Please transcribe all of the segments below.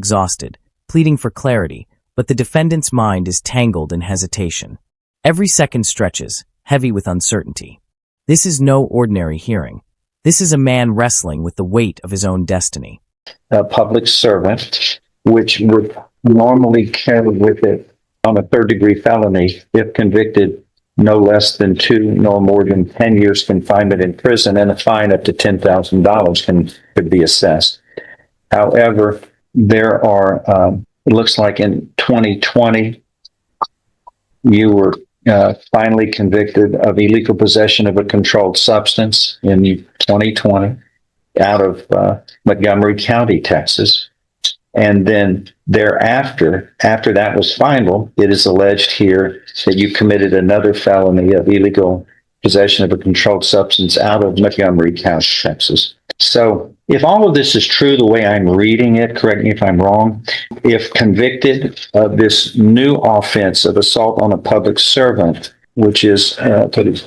exhausted, pleading for clarity, but the defendant's mind is tangled in hesitation. Every second stretches, heavy with uncertainty. This is no ordinary hearing. This is a man wrestling with the weight of his own destiny. A public servant, which would normally carry with it on a third-degree felony, if convicted, no less than 2 nor more than 10 years confinement in prison, and a fine up to $10,000 could be assessed. However, there are, it looks like in 2020, you were finally convicted of illegal possession of a controlled substance in 2020 out of Montgomery County, Texas. And then thereafter, after that was final, it is alleged here that you committed another felony of illegal possession of a controlled substance out of Montgomery County, Texas. So if all of this is true the way I'm reading it, correct me if I'm wrong, if convicted of this new offense of assault on a public servant, which is,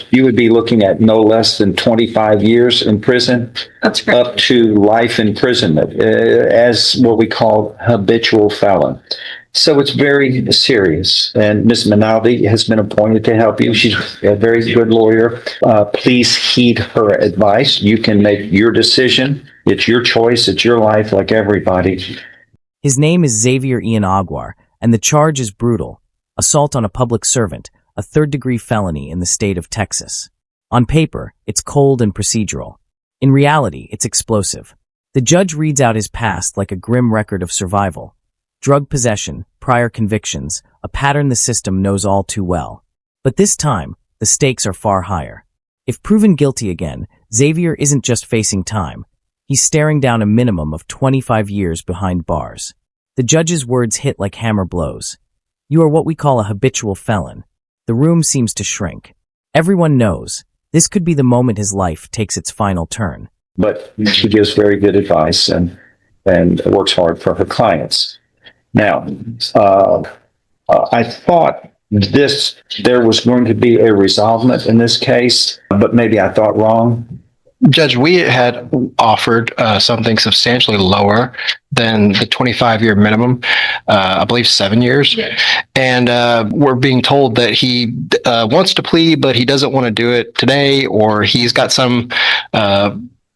you would be looking at no less than 25 years in prison, That's correct. up to life imprisonment, as what we call habitual felon. So it's very serious. And Ms. Minaldi has been appointed to help you. She's a very good lawyer. Please heed her advice. You can make your decision. It's your choice. It's your life, like everybody. His name is Xavier Ian Aguar, and the charge is brutal: assault on a public servant, a third-degree felony in the state of Texas. On paper, it's cold and procedural. In reality, it's explosive. The judge reads out his past like a grim record of survival. Drug possession, prior convictions, a pattern the system knows all too well. But this time, the stakes are far higher. If proven guilty again, Xavier isn't just facing time. He's staring down a minimum of 25 years behind bars. The judge's words hit like hammer blows. You are what we call a habitual felon. The room seems to shrink. Everyone knows this could be the moment his life takes its final turn. But she gives very good advice and works hard for her clients. Now, I thought there was going to be a resolvement in this case, but maybe I thought wrong. Judge, we had offered something substantially lower than the 25-year minimum, I believe 7 years. Yeah. And we're being told that he wants to plead, but he doesn't want to do it today, or he's got some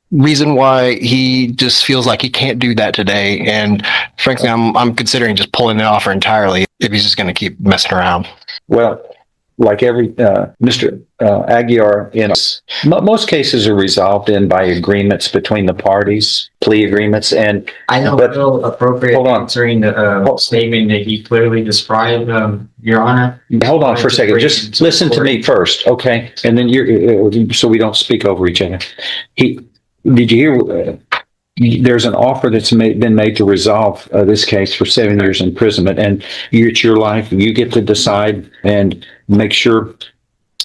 reason why he just feels like he can't do that today. And frankly, I'm considering just pulling the offer entirely if he's just going to keep messing around. Well, like every Mr. Aguiar, most cases are resolved by agreements between the parties, plea agreements, and I know it's still appropriate considering the statement that he clearly described, Your Honor. Hold on for a second. Just listen to me first, okay? And then so we don't speak over each other. Did you hear? There's an offer that's been made to resolve this case for 7 years imprisonment, and it's your life. You get to decide and make sure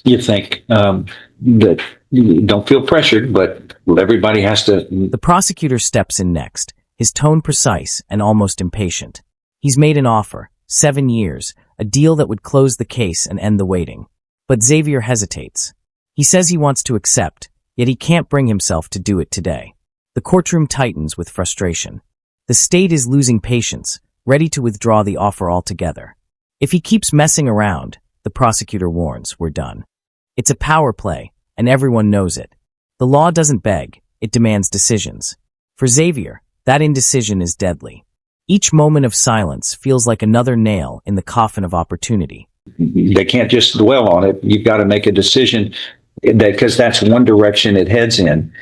you think that you don't feel pressured, but everybody has to. The prosecutor steps in next, his tone precise and almost impatient. He's made an offer, 7 years, a deal that would close the case and end the waiting. But Xavier hesitates. He says he wants to accept, yet he can't bring himself to do it today. The courtroom tightens with frustration. The state is losing patience, ready to withdraw the offer altogether. If he keeps messing around, the prosecutor warns, we're done. It's a power play, and everyone knows it. The law doesn't beg, it demands decisions. For Xavier, that indecision is deadly. Each moment of silence feels like another nail in the coffin of opportunity. They can't just dwell on it. You've got to make a decision, because that's one direction it heads in.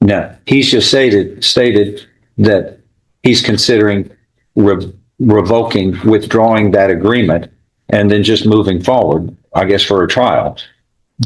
Now, he's just stated that he's considering revoking, withdrawing that agreement, and then just moving forward, I guess, for a trial.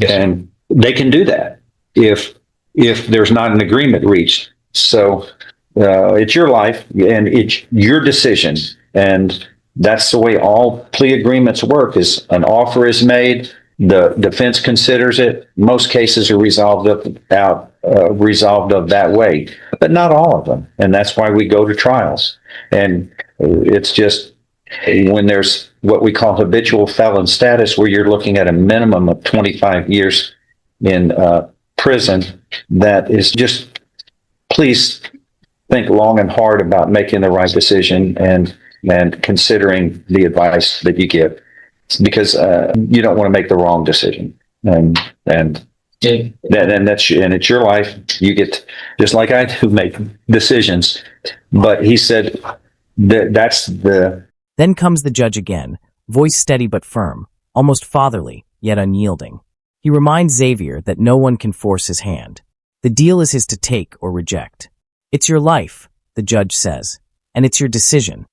Yes. And they can do that if there's not an agreement reached. So it's your life, and it's your decision. And that's the way all plea agreements work, is an offer is made, the defense considers it. Most cases are resolved of that way, but not all of them. And that's why we go to trials. And it's just when there's what we call habitual felon status, where you're looking at a minimum of 25 years in prison, that is just, please think long and hard about making the right decision and considering the advice that you give, because you don't want to make the wrong decision. And Yeah. and it's your life. You get, just like I do, make decisions. But he said that's the. Then comes the judge again, voice steady but firm, almost fatherly, yet unyielding. He reminds Xavier that no one can force his hand. The deal is his to take or reject. It's your life, the judge says, and it's your decision.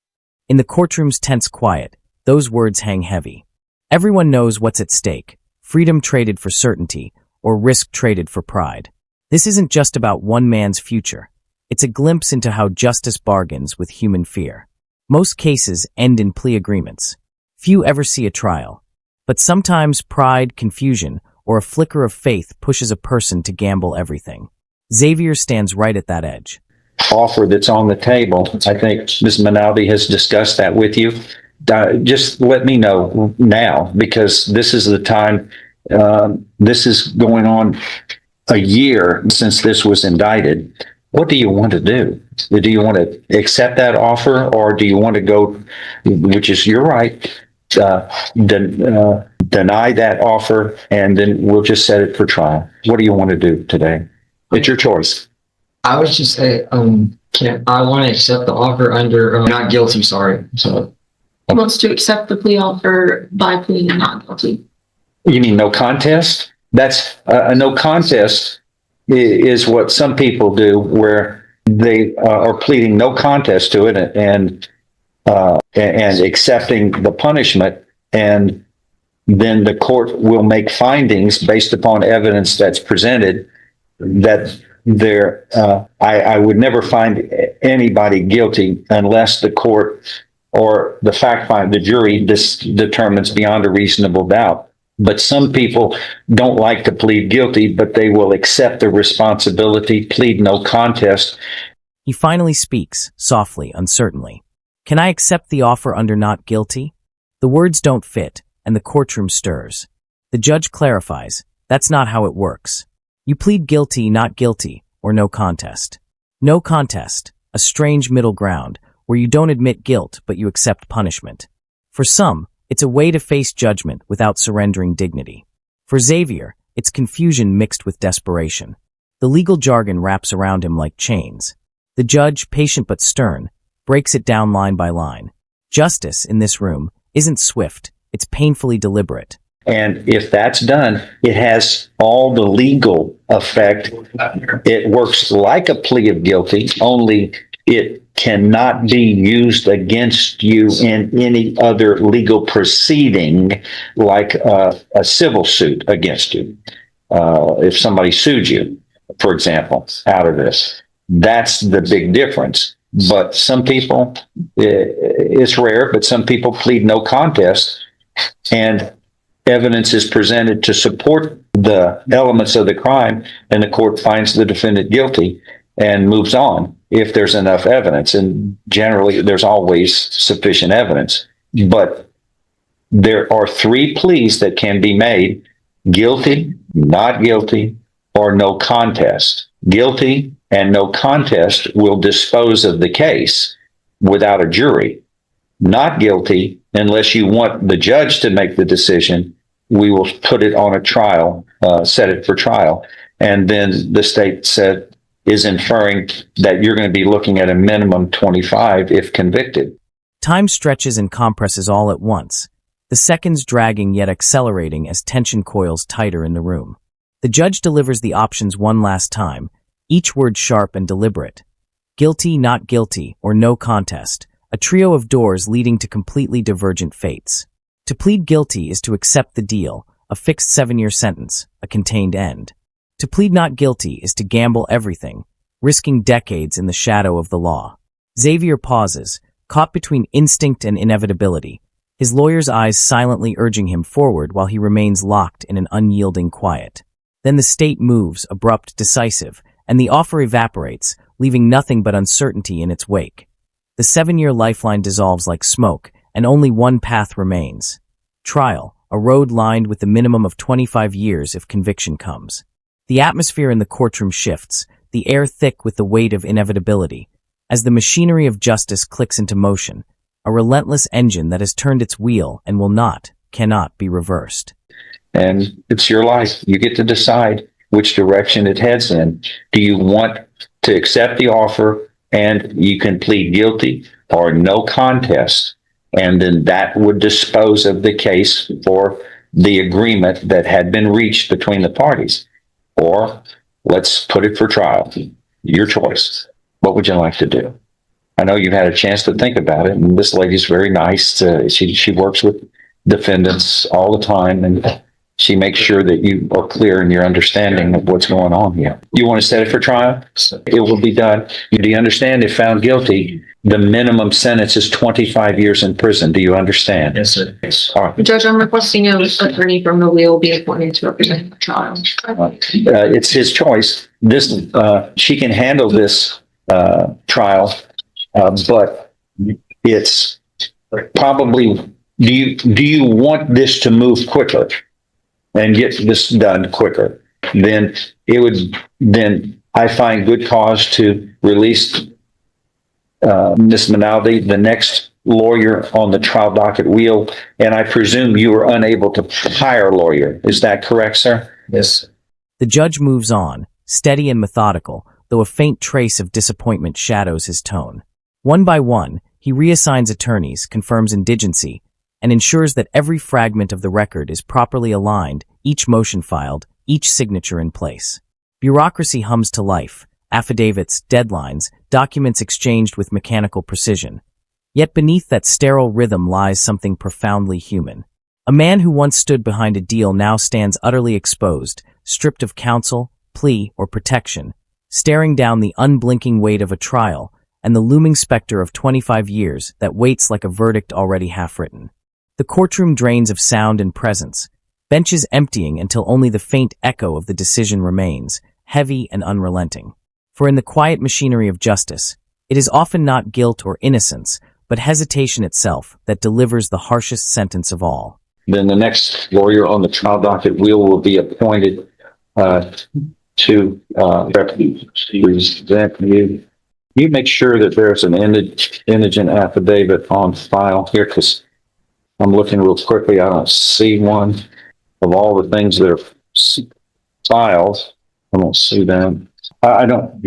In the courtroom's tense quiet, those words hang heavy. Everyone knows what's at stake: freedom traded for certainty, or risk traded for pride. This isn't just about one man's future. It's a glimpse into how justice bargains with human fear. Most cases end in plea agreements. Few ever see a trial. But sometimes pride, confusion, or a flicker of faith pushes a person to gamble everything. Xavier stands right at that edge. Offer that's on the table. I think Ms. Minaldi has discussed that with you. Just let me know now, because this is the time. This is going on a year since this was indicted. What do you want to do? Do you want to accept that offer, or do you want to go, which is your right, deny that offer, and then we'll just set it for trial? What do you want to do today? It's your choice. I would just say, I want to accept the offer under not guilty. Sorry. So He wants to accept the plea offer by pleading not guilty. You mean no contest? That's a no contest is what some people do, where they are pleading no contest to it and accepting the punishment, and then the court will make findings based upon evidence that's presented that I would never find anybody guilty unless the court or the fact finder, the jury, determines beyond a reasonable doubt. But some people don't like to plead guilty, but they will accept the responsibility, plead no contest. He finally speaks, softly, uncertainly. Can I accept the offer under not guilty? The words don't fit, and the courtroom stirs. The judge clarifies, that's not how it works. You plead guilty, not guilty, or no contest. No contest, a strange middle ground, where you don't admit guilt, but you accept punishment. For some, it's a way to face judgment without surrendering dignity. For Xavier, it's confusion mixed with desperation. The legal jargon wraps around him like chains. The judge, patient but stern, breaks it down line by line. Justice, in this room, isn't swift, it's painfully deliberate. And if that's done, it has all the legal effect. It works like a plea of guilty, only it cannot be used against you in any other legal proceeding, like a civil suit against you. If somebody sued you, for example, out of this, that's the big difference. But some people, it's rare, but some people plead no contest, and evidence is presented to support the elements of the crime, and the court finds the defendant guilty and moves on if there's enough evidence. And generally, there's always sufficient evidence. But there are three pleas that can be made: guilty, not guilty, or no contest. Guilty and no contest will dispose of the case without a jury. Not guilty, unless you want the judge to make the decision, we will put it on a trial, set it for trial. And then the state is inferring that you're going to be looking at a minimum 25 if convicted. Time stretches and compresses all at once, the seconds dragging yet accelerating as tension coils tighter in the room. The judge delivers the options one last time, each word sharp and deliberate. Guilty, not guilty, or no contest, a trio of doors leading to completely divergent fates. To plead guilty is to accept the deal, a fixed 7-year sentence, a contained end. To plead not guilty is to gamble everything, risking decades in the shadow of the law. Xavier pauses, caught between instinct and inevitability, his lawyer's eyes silently urging him forward while he remains locked in an unyielding quiet. Then the state moves, abrupt, decisive, and the offer evaporates, leaving nothing but uncertainty in its wake. The 7-year lifeline dissolves like smoke, and only one path remains: trial, a road lined with the minimum of 25 years if conviction comes. The atmosphere in the courtroom shifts, the air thick with the weight of inevitability, As the machinery of justice clicks into motion, a relentless engine that has turned its wheel and cannot be reversed. And it's your life. You get to decide which direction it heads in. Do you want to accept the offer and you can plead guilty or no contest? And then that would dispose of the case for the agreement that had been reached between the parties. Or let's put it for trial. Your choice. What would you like to do? I know you've had a chance to think about it, and this lady's very nice. She works with defendants all the time, and she makes sure that you are clear in your understanding of what's going on here. You want to set it for trial? It will be done. Do you understand if found guilty, the minimum sentence is 25 years in prison? Do you understand? Yes, sir. All right. Judge, I'm requesting an attorney from the wheel be appointed to represent the trial. It's his choice. She can handle this trial, but it's probably. Do you want this to move quicker and get this done quicker? Then I find good cause to release Ms. Minaldi, the next lawyer on the trial docket wheel, and I presume you were unable to hire a lawyer. Is that correct, sir? Yes. The judge moves on, steady and methodical, though a faint trace of disappointment shadows his tone. One by one, he reassigns attorneys, confirms indigency, and ensures that every fragment of the record is properly aligned, each motion filed, each signature in place. Bureaucracy hums to life, affidavits, deadlines, documents exchanged with mechanical precision. Yet beneath that sterile rhythm lies something profoundly human. A man who once stood behind a deal now stands utterly exposed, stripped of counsel, plea, or protection, staring down the unblinking weight of a trial and the looming specter of 25 years that waits like a verdict already half-written. The courtroom drains of sound and presence, benches emptying until only the faint echo of the decision remains, heavy and unrelenting. For in the quiet machinery of justice, it is often not guilt or innocence, but hesitation itself that delivers the harshest sentence of all. Then the next lawyer on the trial docket wheel will be appointed to represent you. You make sure that there's an indigent affidavit on file here, because I'm looking real quickly. I don't see one of all the things that are filed. I don't see them. I don't.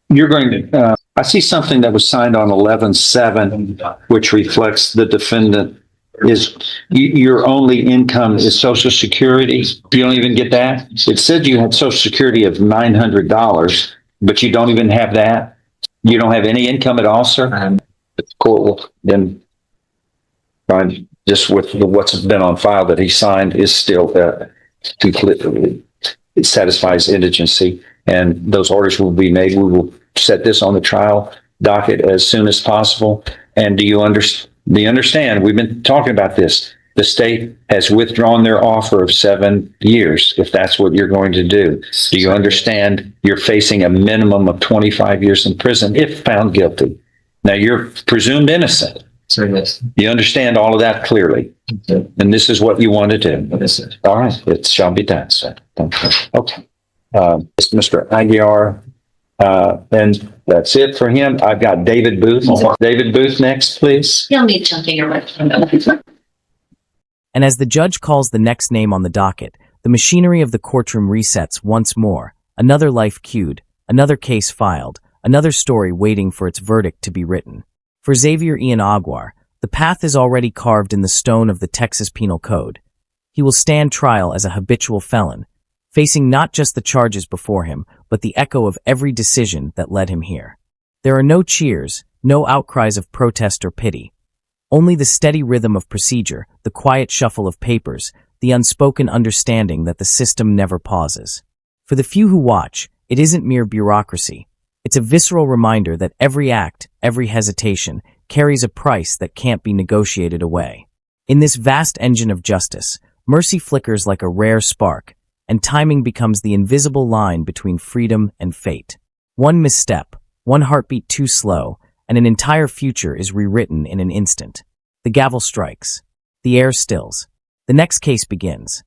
You're going to. I see something that was signed on 11/7, which reflects the defendant is your only income is Social Security. You don't even get that. It said you had Social Security of $900, but you don't even have that. You don't have any income at all, sir. The court will then find just with what's been on file that he signed is still completely. It satisfies indigency, and those orders will be made. We will set this on the trial docket as soon as possible. And do you understand? We've been talking about this. The state has withdrawn their offer of 7 years, if that's what you're going to do. Do you understand you're facing a minimum of 25 years in prison if found guilty? Now, you're presumed innocent. Sir, yes. You understand all of that clearly. And this is what you want to do. Yes, sir. All right. It shall be done, sir. Okay. It's Mr. Aguiar. And that's it for him. I've got David Booth. David Booth next, please. You'll need something around. And as the judge calls the next name on the docket, the machinery of the courtroom resets once more. Another life queued, another case filed, another story waiting for its verdict to be written. For Xavier Ian Aguiar, the path is already carved in the stone of the Texas Penal Code. He will stand trial as a habitual felon, facing not just the charges before him, but the echo of every decision that led him here. There are no cheers, no outcries of protest or pity. Only the steady rhythm of procedure, the quiet shuffle of papers, the unspoken understanding that the system never pauses. For the few who watch, it isn't mere bureaucracy. It's a visceral reminder that every act, every hesitation, carries a price that can't be negotiated away. In this vast engine of justice, mercy flickers like a rare spark, and timing becomes the invisible line between freedom and fate. One misstep, one heartbeat too slow, and an entire future is rewritten in an instant. The gavel strikes. The air stills. The next case begins.